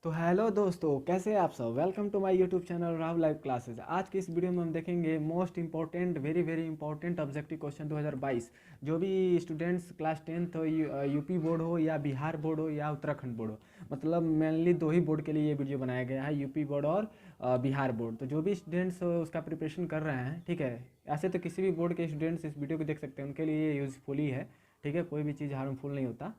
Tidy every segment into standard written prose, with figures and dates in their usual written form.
तो हेलो दोस्तों, कैसे हैं आप सब। Welcome to my YouTube channel Rahul live classes. आज की इस वीडियो में हम देखेंगे most important very very important objective question 2022। जो भी स्टूडेंट्स क्लास 10th हो, यूपी बोर्ड हो या बिहार बोर्ड हो या उत्तराखंड बोर्ड हो, मतलब मेनली दो ही बोर्ड के लिए ये वीडियो बनाया गया है, यूपी बोर्ड और बिहार बोर्ड। तो जो भी स्टूडेंट्स उसका प्रिपरेशन कर रहे हैं, ठीक है, ऐसे तो किसी भी बोर्ड के स्टूडेंट्स इस वीडियो को देख सकते हैं, उनके लिए यूज़फुल ही है। ठीक है, कोई भी चीज़ हार्मफुल नहीं होता।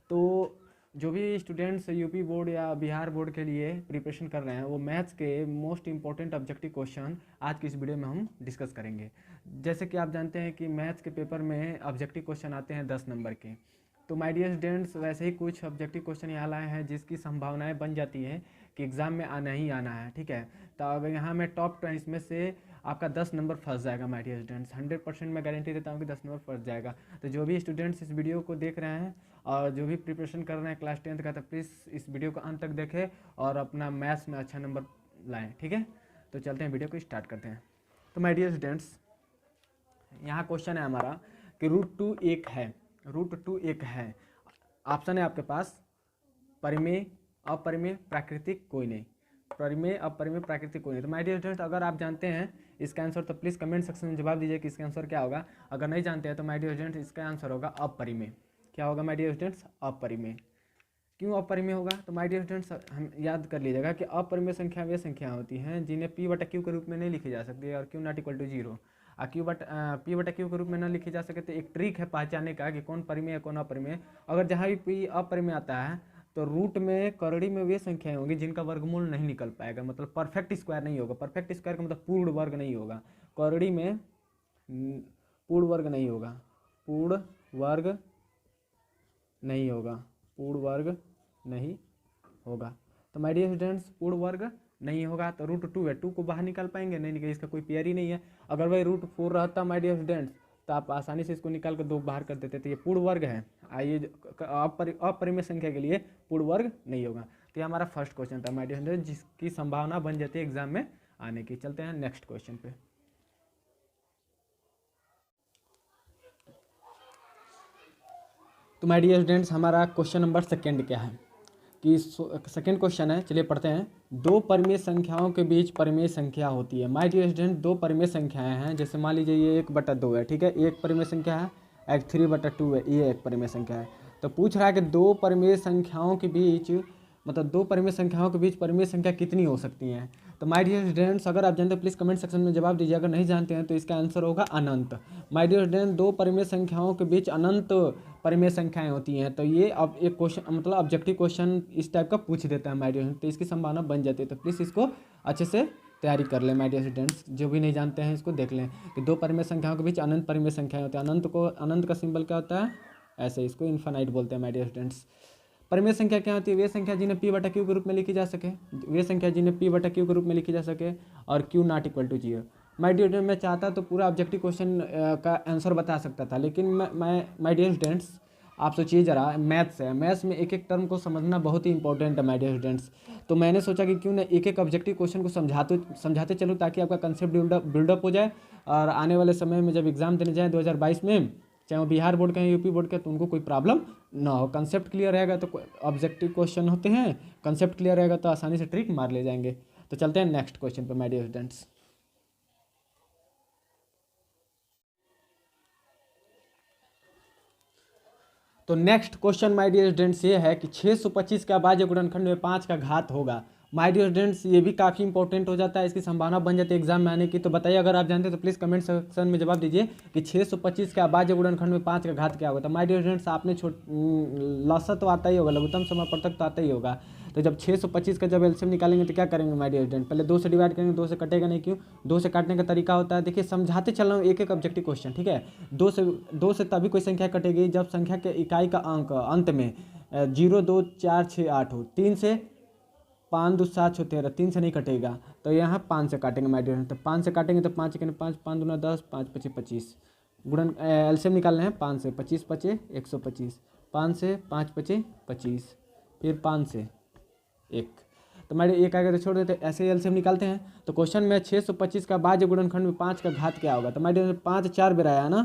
तो जो भी स्टूडेंट्स यूपी बोर्ड या बिहार बोर्ड के लिए प्रिपरेशन कर रहे हैं, वो मैथ्स के मोस्ट इंपॉर्टेंट ऑब्जेक्टिव क्वेश्चन आज की इस वीडियो में हम डिस्कस करेंगे। जैसे कि आप जानते हैं कि मैथ्स के पेपर में ऑब्जेक्टिव क्वेश्चन आते हैं 10 नंबर के। तो माय डियर स्टूडेंट्स, वैसे ही कुछ ऑब्जेक्टिव क्वेश्चन यहाँ लाए हैं जिसकी संभावनाएं बन जाती है कि एग्ज़ाम में आना ही आना है। ठीक है, तो अब यहाँ मैं टॉप 10 इसमें से आपका 10 नंबर फंस जाएगा माय डियर स्टूडेंट्स। 100% मैं गारंटी देता हूँ कि 10 नंबर फंस जाएगा। तो जो भी स्टूडेंट्स इस वीडियो को देख रहे हैं और जो भी प्रिपरेशन कर रहे हैं क्लास 10th का, तो प्लीज़ इस वीडियो को अंत तक देखें और अपना मैथ्स में अच्छा नंबर लाएं। ठीक है, तो चलते हैं, वीडियो को स्टार्ट करते हैं। तो माय डियर स्टूडेंट्स, यहाँ क्वेश्चन है हमारा कि रूट 2 एक है। रूट 2 एक है। ऑप्शन है आपके पास परिमेय, अपरिमेय, प्राकृतिक, कोई नहीं। परिमेय, अपरिमेय, प्राकृतिक, कोई नहीं। तो माय डियर स्टूडेंट्स, अगर आप जानते हैं इसका आंसर तो प्लीज़ कमेंट सेक्शन में जवाब दीजिए कि इसका आंसर क्या होगा। अगर नहीं जानते हैं तो माय डियर स्टूडेंट्स, इसका आंसर होगा अपरिमेय। क्या होगा माय डियर स्टूडेंट्स? अपरिमेय। क्यों अपरिमेय होगा? तो माय डियर स्टूडेंट्स, हम याद कर लीजिएगा कि अपरिमेय संख्या वे संख्या होती हैं जिन्हें p/q के रूप में नहीं लिखी जा सकती और q not equal to 0। p/q के रूप में न लिखी जा सके तो एक ट्रिक है पहचानने का कि कौन परिमेय है कौन अपरिमेय। अगर जहाँ भी p अपरिमेय आता है तो रूट में करड़ी में वे संख्याएं होंगी जिनका वर्गमूल नहीं निकल पाएगा, मतलब परफेक्ट स्क्वायर नहीं होगा। परफेक्ट स्क्वायर का मतलब पूर्ण वर्ग नहीं होगा। करड़ी में पूर्ण वर्ग नहीं होगा, पूर्ण वर्ग नहीं होगा, पूर्ण वर्ग नहीं होगा। तो माय डियर स्टूडेंट्स, पूर्ण वर्ग नहीं होगा तो रूट 2 है, 2 को बाहर निकाल पाएंगे? नहीं निकल, इसका कोई पेयर ही नहीं है। अगर भाई रूट 4 रहता माय डियर स्टूडेंट्स तो आप आसानी से इसको निकाल कर 2 बाहर कर देते। तो ये पूर्ण वर्ग है। आइए, अपरिमेय संख्या के लिए पूर्ण वर्ग नहीं होगा। तो ये हमारा फर्स्ट क्वेश्चन था माय डियर स्टूडेंट्स, जिसकी संभावना बन जाती है एग्जाम में आने की। चलते हैं नेक्स्ट क्वेश्चन पे। तो माय डियर स्टूडेंट्स, हमारा क्वेश्चन नंबर सेकेंड क्या है कि सेकेंड क्वेश्चन है, चलिए पढ़ते हैं। दो परिमेय संख्याओं के बीच परिमेय संख्या होती है। माय डियर स्टूडेंट, दो परिमेय संख्याएं हैं, जैसे मान लीजिए ये 1/2 है, ठीक है, एक परिमेय संख्या है, एक 3/2 है, ये एक परिमेय संख्या है। तो पूछ रहा है कि दो परिमेय संख्याओं के बीच, मतलब दो परिमेय संख्याओं के बीच परिमेय संख्या कितनी हो सकती हैं। तो माय डियर स्टूडेंट्स, अगर आप जानते हैं प्लीज़ कमेंट सेक्शन में जवाब दीजिए। अगर नहीं जानते हैं तो इसका आंसर होगा अनंत। माय डियर स्टूडेंट, दो परिमेय संख्याओं के बीच अनंत परिमेय संख्याएं होती हैं। तो ये अब एक क्वेश्चन, मतलब ऑब्जेक्टिव क्वेश्चन इस टाइप का पूछ देता है माय डियर स्टूडेंट, तो इसकी संभावना बन जाती है। तो प्लीज़ इसको अच्छे से तैयारी कर लें माय डियर स्टूडेंट्स। जो भी नहीं जानते हैं इसको देख लें कि दो परिमेय संख्याओं के बीच अनंत परिमेय संख्याएं होती हैं। अनंत का सिंबल क्या होता है? ऐसे, इसको इन्फानाइट बोलते हैं माय डियर स्टूडेंट्स। परिमेय संख्या क्या होती है? वे संख्या जिन्हें p/q के रूप में लिखी जा सके, वे संख्या जिन्हें p/q के रूप में लिखी जा सके और q not equal to 0। My dear student, मैं चाहता तो पूरा ऑब्जेक्टिव क्वेश्चन का आंसर बता सकता था, लेकिन मैं माय डियर स्टूडेंट्स, आप सोचिए जरा, मैथ्स है, मैथ्स में एक एक टर्म को समझना बहुत ही इंपॉर्टेंट है माय डियर स्टूडेंट्स। तो मैंने सोचा कि क्यों ना एक एक ऑब्जेक्टिव क्वेश्चन को समझाते चलूँ ताकि आपका कंसेप्ट बिल्डअप हो जाए और आने वाले समय में जब एग्ज़ाम देने जाए 2022 में, चाहे वो बिहार बोर्ड का है यूपी बोर्ड का, तो उनको कोई प्रॉब्लम ना हो। कंसेप्ट क्लियर रहेगा तो ऑब्जेक्टिव क्वेश्चन होते हैं, कंसेप्ट क्लियर रहेगा तो आसानी से ट्रिक मार ले जाएंगे। तो चलते हैं नेक्स्ट क्वेश्चन पर माय डियर स्टूडेंट्स। तो next question my dear students ये है कि 625 का अभाज्य गुणनखंड में 5 का घात होगा। माय डियर स्टूडेंट्स, ये भी काफ़ी इंपॉर्टेंट हो जाता है, इसकी संभावना बन जाती है एग्जाम में आने की। तो बताइए, अगर आप जानते हैं तो प्लीज़ कमेंट सेक्शन में जवाब दीजिए कि 625 का अभाज्य गुणनखंड में 5 का घात क्या होगा। तो माय डियर स्टूडेंट्स, आपने लसा तो आता ही होगा, लघुत्तम समापवर्तक तो आता ही होगा। तो जब 625 का जब एलसीएम निकालेंगे तो क्या करेंगे माय डियर स्टूडेंट? पहले 2 से डिवाइड करेंगे, 2 से कटेगा नहीं। क्यों? 2 से काटने का तरीका होता है, देखिए समझाते चल रहा हूँ एक एक ऑब्जेक्टिव क्वेश्चन, ठीक है। 2 से तभी कोई संख्या कटेगी जब संख्या के इकाई का अंक अंत में 0, 2, 4, 6, 8 हो। 3 से 5, 2, 7, 6, 13, 3 से नहीं कटेगा तो यहाँ 5 से काटेंगे माय डियर। तो 5 से काटेंगे तो 5 5, 5 दूना 10, 5 5 25। गुणन एलसीएम निकालना है 5 से, 25 5 125, 5 से 5 5 25, फिर 5 से 1। तो मेरे एक आगे तो छोड़ देते, ऐसे ही एलसीएम निकालते हैं। तो क्वेश्चन में 625 का भाज्य गुणनखंड में 5 का घात क्या होगा। तो मेरे 5 4 बार आया ना,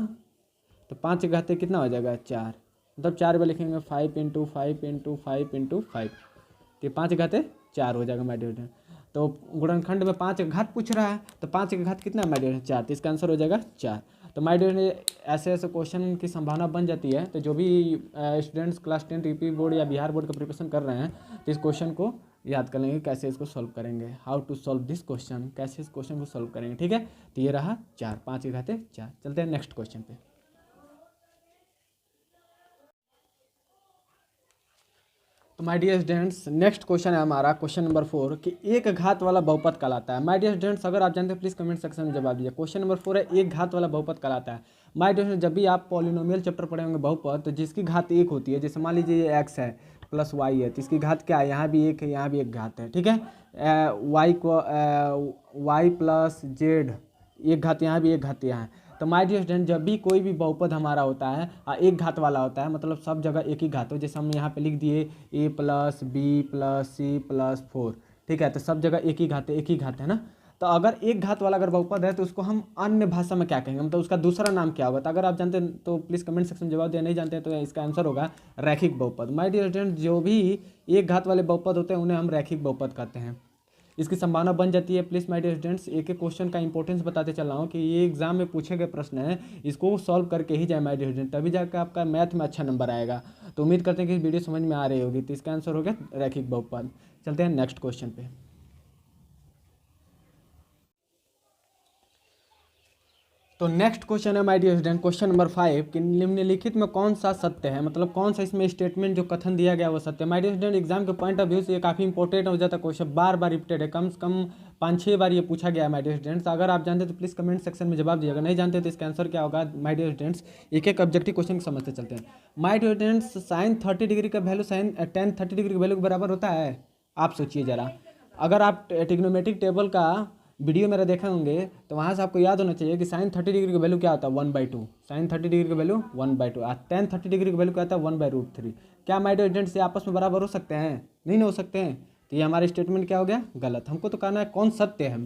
तो 5 के घाते कितना हो जाएगा? 4। मतलब 4 बार लिखेंगे 5 × 5 × 5 × 5। तो 5 घाते 4 हो जाएगा माय डियर स्टूडेंट। तो गुणनखंड में 5 का घात पूछ रहा है, तो 5 का घात कितना है माय डियर 4, तो इसका आंसर हो जाएगा 4। तो माय डियर ऐसे ऐसे क्वेश्चन की संभावना बन जाती है। तो जो भी स्टूडेंट्स क्लास 10 यूपी बोर्ड या बिहार बोर्ड का प्रिपरेशन कर रहे हैं, तो इस क्वेश्चन को याद कर लेंगे कैसे इसको सॉल्व करेंगे, how to solve this question, कैसे इस क्वेश्चन को सॉल्व करेंगे। ठीक है, तो ये रहा 4, 5 के घाते 4। चलते हैं नेक्स्ट क्वेश्चन पे। तो my dear students next question है हमारा क्वेश्चन नंबर 4 कि एक घात वाला बहुपद कहलाता है। माय डियर स्टूडेंट्स अगर आप जानते हैं प्लीज़ कमेंट सेक्शन में जवाब दीजिए। क्वेश्चन नंबर 4 है एक घात वाला बहुपद कहलाता है। माय डियर जब भी आप पॉलिनोमियल चैप्टर पढ़े होंगे बहुपद, तो जिसकी घात 1 होती है, जैसे मान लीजिए ये x है प्लस y है, तो इसकी घात क्या है, यहाँ भी 1 है यहाँ भी एक घात है। ठीक है, y को y प्लस जेड, एक घात यहाँ भी एक घात यहाँ है। तो माय डियर स्टूडेंट जब भी कोई भी बहुपद हमारा होता है एक घात वाला होता है, मतलब सब जगह एक ही घात हो, जैसे हम यहाँ पे लिख दिए a plus B plus C plus 4। ठीक है, तो सब जगह एक ही घात है, एक ही घात है ना। तो अगर एक घात वाला अगर बहुपद है तो उसको हम अन्य भाषा में क्या कहेंगे, मतलब उसका दूसरा नाम क्या होगा। तो अगर आप जानते हैं तो प्लीज़ कमेंट सेक्शन में जवाब दिया, नहीं जानते हैं तो इसका आंसर होगा रैखिक बहुपद। माय डियर स्टूडेंट जो भी एक घात वाले बहुपद होते हैं उन्हें हम रैखिक बहुपद कहते हैं। इसकी संभावना बन जाती है। प्लीज़ माय डियर स्टूडेंट्स एक एक क्वेश्चन का इंपॉर्टेंस बताते चल रहा हूँ कि ये एग्जाम में पूछे गए प्रश्न है, इसको सॉल्व करके ही जाए माय डियर स्टूडेंट, तभी जाकर आपका मैथ में अच्छा नंबर आएगा। तो उम्मीद करते हैं कि वीडियो समझ में आ रही होगी। तो इसका आंसर हो गया रैखिक बहुपद। चलते हैं नेक्स्ट क्वेश्चन पे। तो नेक्स्ट क्वेश्चन है my dear student question number 5 कि निम्नलिखित में कौन सा सत्य है, मतलब कौन सा इसमें स्टेटमेंट जो कथन दिया गया वो सत्य है। माय डियर स्टूडेंट एग्जाम के पॉइंट ऑफ व्यू से ये काफ़ी इंपॉर्टेंट हो जाता है क्वेश्चन, बार बार रिपीटेड है, कम से कम 5-6 बार ये पूछा गया है माय डियर स्टूडेंट्स। अगर आप जानते हैं तो प्लीज़ कमेंट सेक्शन में जवाब दीजिएगा, नहीं जानते तो इसका आंसर क्या होगा माय डियर स्टूडेंट्स। एक एक ऑब्जेक्टिव क्वेश्चन समझते चलते हैं। My dear students sine 30 degree का वैल्यू साइन टेन 30 डिग्री के वैल्यू के बराबर होता है। आप सोचिए ज़रा, अगर आप ट्रिग्नोमेट्रिक टेबल का वीडियो मेरा देखे होंगे तो वहाँ से आपको याद होना चाहिए कि साइन 30 डिग्री का वैल्यू क्या होता है 1/2। साइन 30 डिग्री का वैल्यू 1/2 और टेन 30 डिग्री का वैल्यू क्या होता है 1/√3। क्या माय डियर स्टूडेंट्स से आपस में बराबर हो सकते हैं? नहीं हो सकते हैं। तो ये हमारा स्टेटमेंट क्या हो गया? गलत। हमको तो कहना है कौन सत्य है।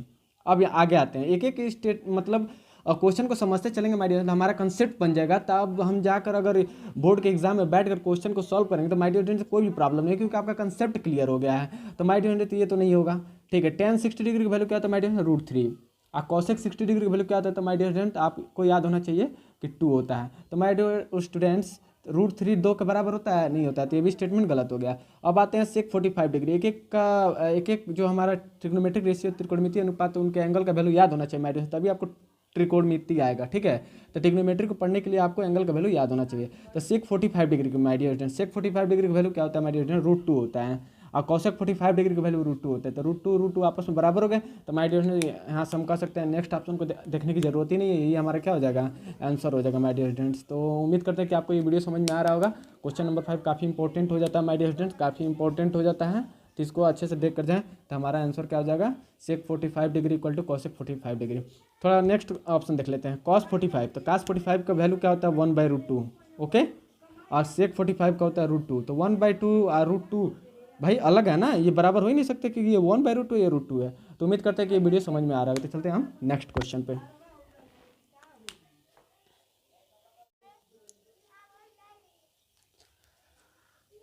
अब आगे आते हैं एक एक स्टेट मतलब क्वेश्चन को समझते चलेंगे माय डियर, हमारा कंसेप्ट बन जाएगा। तब हम जाकर अगर बोर्ड के एग्जाम में बैठकर क्वेश्चन को सॉल्व करेंगे तो माय डियर स्टूडेंट कोई भी प्रॉब्लम नहीं, क्योंकि आपका कंसेप्ट क्लियर हो गया है। तो माय डियर स्टूडेंट ये तो नहीं होगा। ठीक है, टेन 60 डिग्री की वैल्यू क्या होता है माय डियर √3 और कॉसेक 60 डिग्री की वैल्यू क्या होता है? तो माय डियर स्टूडेंट आपको याद होना चाहिए कि 2 होता है। तो माय डियर स्टूडेंट्स √3 2 के बराबर होता है? नहीं होता है। तो ये भी स्टेटमेंट गलत हो गया। अब आते हैं सेक 45 डिग्री। एक एक जो हमारा ट्रिग्नोमेट्रिक रेशियो त्रिकोणमितीय अनुपात उनके एंगल का वैल्यू याद होना चाहिए माय डियर, तभी आपको त्रिकोणमिति आएगा। ठीक है, तो ट्रिग्नोमेट्री को पढ़ने के लिए आपको एंगल का वैल्यू याद होना चाहिए। तो सेक 45 डिग्री की my dear student sec 45 degree का वैल्यू क्या होता है माय डियर स्टूडेंट? √2 होता है और कॉसेक 45 डिग्री की वैल्यू √2 होता है। तो √2 आपस में बराबर हो गए। तो माय डियर स्टूडेंट यहाँ से हम कह सकते हैं नेक्स्ट ऑप्शन को देखने की जरूरत ही नहीं है, ये हमारा क्या हो जाएगा? आंसर हो जाएगा माय डियर स्टूडेंट्स। तो उम्मीद करते हैं कि आपको ये वीडियो समझ में आ रहा होगा। क्वेश्चन नंबर 5 काफ़ी इंपॉर्टेंट हो जाता है माय डियर स्टूडेंट्स, काफ़ी इंपॉर्टेंट हो जाता है। तो इसको अच्छे से देख कर जाएँ तो हमारा आंसर क्या हो जाएगा? Sec 45 degree equal to cosec 45 degree. थोड़ा नेक्स्ट ऑप्शन देख लेते हैं कॉस 45। तो कॉस 45 का वैल्यू क्या होता है? 1/√2। ओके, और सेक 45 का होता है √2। तो 1/2 और √2 भाई अलग है ना, ये बराबर हो ही नहीं सकते क्योंकि ये 1/√2 ये √2 है। तो उम्मीद करते हैं कि ये वीडियो समझ में आ रहा है। तो चलते हैं हम नेक्स्ट क्वेश्चन पे।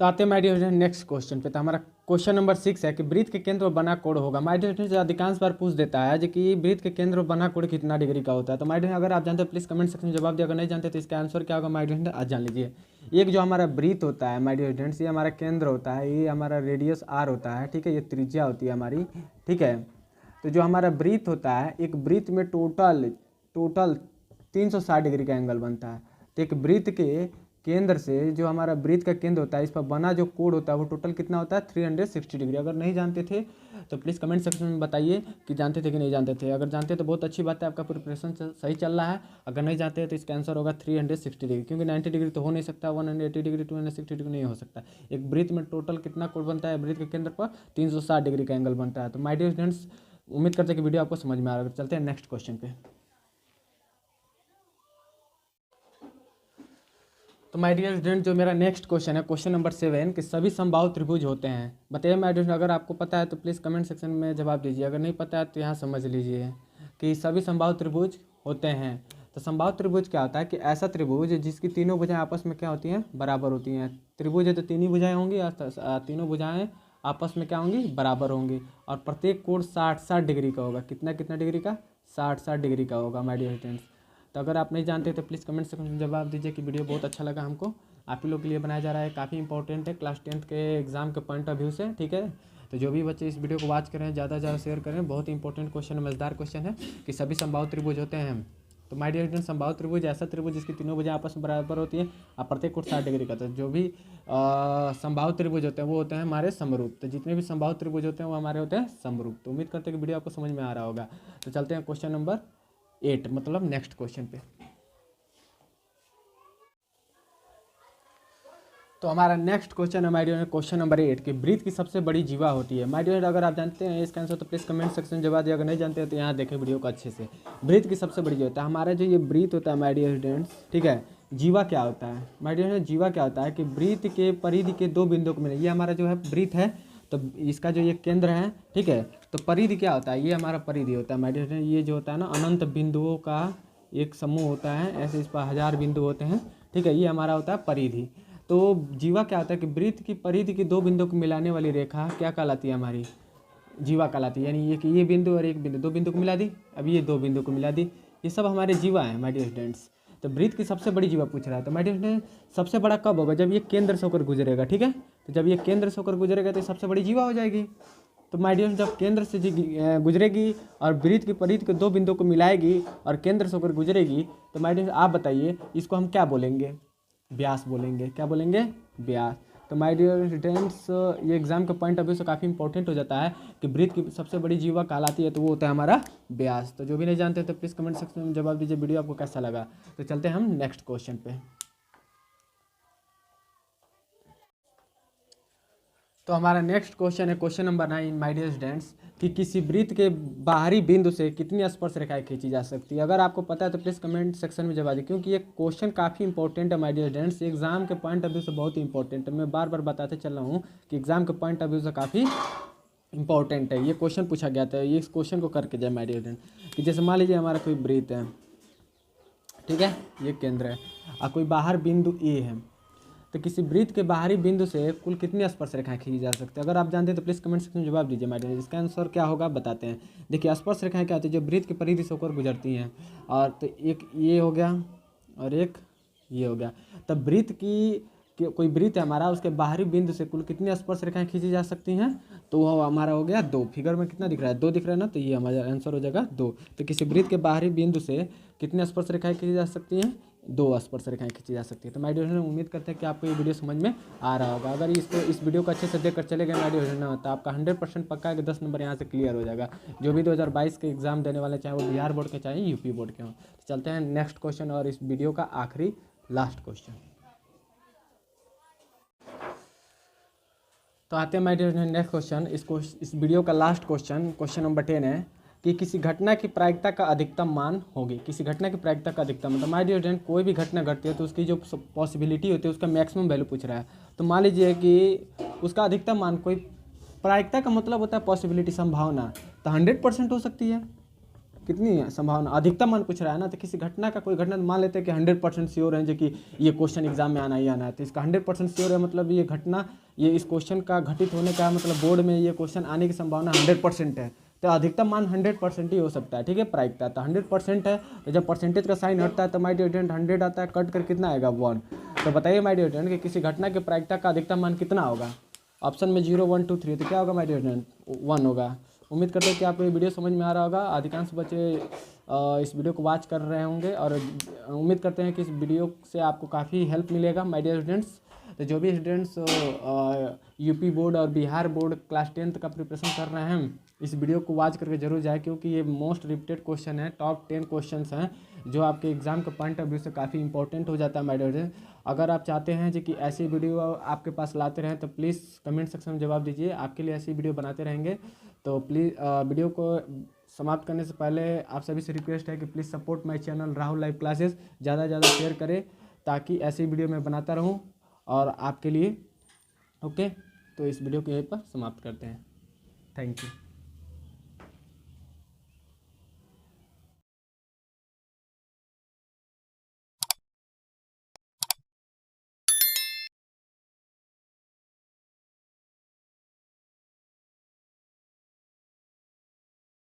तो आते हैं my dear student next question पे। तो हमारा क्वेश्चन नंबर 6 है कि वृत्त के केंद्र पर बना कोण होगा। माय डियर स्टूडेंट अधिकांश बार पूछ देता है जो कि वृत्त के केंद्र पर बना कोण कितना डिग्री का होता है। तो माय डियर अगर आप जानते हो प्लीज़ कमेंट सेक्शन में जवाब दिया, अगर नहीं जानते तो इसका आंसर क्या होगा माय डियर आज जान लीजिए। एक जो हमारा वृत्त होता है माय डियर स्टूडेंट्स, ये हमारा केंद्र होता है, ये हमारा रेडियस r होता है। ठीक है, ये त्रिज्या होती है हमारी। ठीक है, तो जो हमारा वृत्त होता है, एक वृत्त में टोटल 360 डिग्री का एंगल बनता है। तो एक वृत्त के केंद्र से जो हमारा वृत्त का केंद्र होता है इस पर बना जो कोण होता है वो टोटल कितना होता है? 360 डिग्री। अगर नहीं जानते थे तो प्लीज़ कमेंट सेक्शन में बताइए कि जानते थे कि नहीं जानते थे। अगर जानते तो बहुत अच्छी बात है, आपका प्रिपरेशन सही चल रहा है। अगर नहीं जानते तो इसका आंसर होगा 360 डिग्री, क्योंकि 90 डिग्री तो हो नहीं सकता, 180 डिग्री 260 डिग्री नहीं हो सकता। एक वृत्त में टोटल कितना कोण बनता है? वृत्त के केंद्र पर 360 डिग्री का एंगल बनता है। तो माय डियर स्टूडेंट्स उम्मीद करते हैं कि वीडियो आपको समझ में आ रहा है। चलते हैं नेक्स्ट क्वेश्चन पे। तो माय डियर स्टूडेंट जो मेरा नेक्स्ट क्वेश्चन है क्वेश्चन नंबर 7 कि सभी समबाहु त्रिभुज होते हैं। बताइए माय डियर, अगर आपको पता है तो प्लीज़ कमेंट सेक्शन में जवाब दीजिए, अगर नहीं पता है तो यहाँ समझ लीजिए कि सभी समबाहु त्रिभुज होते हैं। तो समबाहु त्रिभुज क्या होता है कि ऐसा त्रिभुज जिसकी तीनों भुजाएं आपस में क्या होती हैं? बराबर होती हैं। त्रिभुज है तो तीन ही भुजाएं होंगी, तीनों भुजाएं आपस में क्या होंगी, बराबर होंगी। और प्रत्येक कोण 60 डिग्री का होगा। कितना कितना डिग्री का, 60 डिग्री का होगा माय डियर स्टूडेंट्स। तो अगर आप नहीं जानते तो प्लीज़ कमेंट सेक्शन में जवाब दीजिए कि वीडियो बहुत अच्छा लगा हमको, आप ही लोग के लिए बनाया जा रहा है, काफ़ी इंपॉर्टेंट है क्लास 10th के एग्जाम के पॉइंट ऑफ व्यू से, ठीक है। तो जो भी बच्चे इस वीडियो को वॉच करें ज़्यादा से ज़्यादा शेयर करें, बहुत इंपॉर्टेंट क्वेश्चन है, मज़ेदार क्वेश्चन है कि सभी संभावित त्रिभुज होते हैं। तो माय डियर स्टूडेंट्स, संभावित त्रिभुज ऐसा त्रिभुज जिसकी तीनों भुजाएं आपस में बराबर होती है और प्रत्येक कोण 60 डिग्री का। तो जो भी संभावित त्रिभुज होते हैं वो होते हैं हमारे समरूप। तो जितने भी संभावित त्रिभुज होते हैं वो हमारे होते हैं समरूप। तो उम्मीद करते हैं कि वीडियो आपको समझ में आ रहा होगा। तो चलते हैं क्वेश्चन नंबर 8, मतलब नेक्स्ट क्वेश्चन पे। तो हमारा नेक्स्ट क्वेश्चन है माय डियर क्वेश्चन नंबर 8 कि वृत्त की सबसे बड़ी जीवा होती है। माय डियर, अगर आप जानते हैं इसका आंसर तो प्लीज़ कमेंट सेक्शन में जवाब दिया, अगर नहीं जानते हैं तो यहाँ देखें वीडियो को अच्छे से। वृत्त की सबसे बड़ी जो होता है, हमारा जो ये वृत्त होता है माय डियर स्टूडेंट्स, ठीक है, जीवा क्या होता है माय डियर, जीवा क्या होता है कि वृत्त के परिधि के दो बिंदुओं को मिले, ये हमारा जो है वृत्त है, तो इसका जो ये केंद्र है, ठीक है, तो परिधि क्या होता है, ये हमारा परिधि होता है माय डियर। ये जो होता है ना, अनंत बिंदुओं का एक समूह होता है, ऐसे इस पर 1000 बिंदु होते हैं, ठीक है, ये हमारा होता है परिधि। तो जीवा क्या होता है कि वृत्त की परिधि की दो बिंदुओं को मिलाने वाली रेखा क्या कहलाती है, हमारी जीवा कहलाती है। यानी ये कि ये बिंदु और एक बिंदु, दो बिंदु को मिला दी, अब ये दो बिंदु को मिला दी, ये सब हमारे जीवा हैं माय डियर स्टूडेंट्स। तो वृत्त की सबसे बड़ी जीवा पूछ रहा है, तो माय डियर स्टूडेंट्स सबसे बड़ा कब होगा, जब ये केंद्र से होकर गुजरेगा, ठीक है। तो जब ये केंद्र से होकर गुजरेगा तो सबसे बड़ी जीवा हो जाएगी। तो माय डियर, जब केंद्र से गुजरेगी और वृत्त की परिधि के दो बिंदुओं को मिलाएगी और केंद्र से होकर गुजरेगी, तो माय डियर आप बताइए इसको हम क्या बोलेंगे, व्यास बोलेंगे। क्या बोलेंगे, व्यास। तो माय डियर स्टूडेंट्स, ये एग्जाम के पॉइंट ऑफ व्यू से काफ़ी इंपॉर्टेंट हो जाता है कि वृत्त की सबसे बड़ी जीवा कहलाती है, तो वो होता है हमारा व्यास। तो जो भी नहीं जानते तो प्लीज़ कमेंट सेक्शन में जवाब दीजिए, वीडियो आपको कैसा लगा। तो चलते हैं हम नेक्स्ट क्वेश्चन पे। तो हमारा नेक्स्ट क्वेश्चन है question number 9 my dear students कि किसी वृत्त के बाहरी बिंदु से कितनी स्पर्श रेखाएं खींची जा सकती है। अगर आपको पता है तो प्लीज़ कमेंट सेक्शन में जवाब दीजिए, क्योंकि ये क्वेश्चन काफ़ी इंपॉर्टेंट है माय डियर स्टूडेंट्स, एग्जाम के पॉइंट ऑफ व्यू से बहुत ही इंपॉर्टेंट है। मैं बार बार बताते चल रहा हूँ कि एग्जाम के पॉइंट ऑफ व्यू से काफ़ी इंपॉर्टेंट है। ये क्वेश्चन पूछा गया था, ये इस क्वेश्चन को करके जाए माय डियर स्टूडेंट कि जैसे मान लीजिए हमारा कोई वृत्त है, ठीक है, ये केंद्र है और कोई बाहर बिंदु ए है, तो किसी वृत्त के बाहरी बिंदु से कुल कितनी स्पर्श रेखाएं खींची जा सकती है। अगर आप जानते हैं तो प्लीज़ कमेंट सेक्शन में जवाब दीजिए माय डियर। इसका आंसर क्या होगा बताते हैं। देखिए स्पर्श रेखाएं क्या होती है, जो वृत्त की परिधि से होकर गुजरती हैं, और तो एक ये हो गया और एक ये हो गया। तब वृत्त की कोई वृत्त है हमारा, उसके बाहरी बिंदु से कुल कितनी स्पर्श रेखाएं खींची जा सकती हैं, तो वो हमारा हो गया 2। फिगर में कितना दिख रहा है, 2 दिख रहा है ना, तो ये हमारा आंसर हो जाएगा 2। तो किसी वृत्त के बाहरी बिंदु से कितनी स्पर्श रेखाएं खींची जा सकती हैं, 2 स्पर्श रेखाएं खींची जा सकती है। तो माय डियर उम्मीद करते हैं कि आपको ये वीडियो समझ में आ रहा होगा। अगर इस वीडियो को अच्छे से देख कर चले गए माय डियर ना, तो आपका 100% पक्का है कि 10 नंबर यहाँ से क्लियर हो जाएगा। जो भी 2022 के एग्जाम देने वाले, चाहे वो बिहार बोर्ड के चाहे यूपी बोर्ड के हों। तो चलते हैं नेक्स्ट क्वेश्चन और इस वीडियो का आखिरी लास्ट क्वेश्चन। तो आते हैं माय डियर नेक्स्ट क्वेश्चन। इस वीडियो का लास्ट क्वेश्चन, क्वेश्चन नंबर 10 है कि किसी घटना की प्रायिकता का अधिकतम मान होगी। किसी घटना की प्रायिकता का अधिकतम मतलब माय डियर स्टूडेंट, कोई भी घटना घटती है तो उसकी जो पॉसिबिलिटी होती है उसका मैक्सिमम वैल्यू पूछ रहा है। तो मान लीजिए कि उसका अधिकतम मान, कोई प्रायिकता का मतलब होता है पॉसिबिलिटी, संभावना, तो 100% हो सकती है। कितनी है संभावना, अधिकतम मान पूछ रहा है ना। तो किसी घटना का, कोई घटना मान लेते हैं कि 100% श्योर है जो कि ये क्वेश्चन एग्जाम में आना ही आना है, तो इसका 100% श्योर है, मतलब ये घटना, ये इस क्वेश्चन का घटित होने का मतलब बोर्ड में ये क्वेश्चन आने की संभावना 100% है। तो अधिकतम मान 100% ही हो सकता है, ठीक है, प्रायिकता तो 100% है। तो जब परसेंटेज का साइन हटता है तो माय डियर स्टूडेंट 100 आता है, कट कर कितना आएगा 1। तो बताइए माय डियर स्टूडेंट कि किसी घटना की प्रायिकता का अधिकतम मान कितना होगा। ऑप्शन में 0 1 2 3, तो क्या होगा माय डियर स्टूडेंट, 1 होगा। उम्मीद करते हैं कि आपको ये वीडियो समझ में आ रहा होगा। अधिकांश बच्चे इस वीडियो को वॉच कर रहे होंगे और उम्मीद करते हैं कि इस वीडियो से आपको काफ़ी हेल्प मिलेगा माय डियर स्टूडेंट्स। तो जो भी स्टूडेंट्स यूपी बोर्ड और बिहार बोर्ड क्लास 10th का प्रिपरेशन कर रहे हैं, इस वीडियो को वॉच करके जरूर जाए, क्योंकि ये मोस्ट रिपीटेड क्वेश्चन है, टॉप 10 क्वेश्चंस हैं जो आपके एग्जाम के पॉइंट ऑफ व्यू से काफ़ी इंपॉर्टेंट हो जाता है माय डियर स्टूडेंट। अगर आप चाहते हैं जी कि ऐसी वीडियो आपके पास लाते रहें तो प्लीज़ कमेंट सेक्शन में जवाब दीजिए, आपके लिए ऐसी वीडियो बनाते रहेंगे। तो प्लीज़ वीडियो को समाप्त करने से पहले आप सभी से रिक्वेस्ट है कि please support my channel Rahul live classes, ज़्यादा से ज़्यादा शेयर करें ताकि ऐसी वीडियो मैं बनाता रहूं और आपके लिए। ओके, तो इस वीडियो को यहीं पर समाप्त करते हैं। Thank you.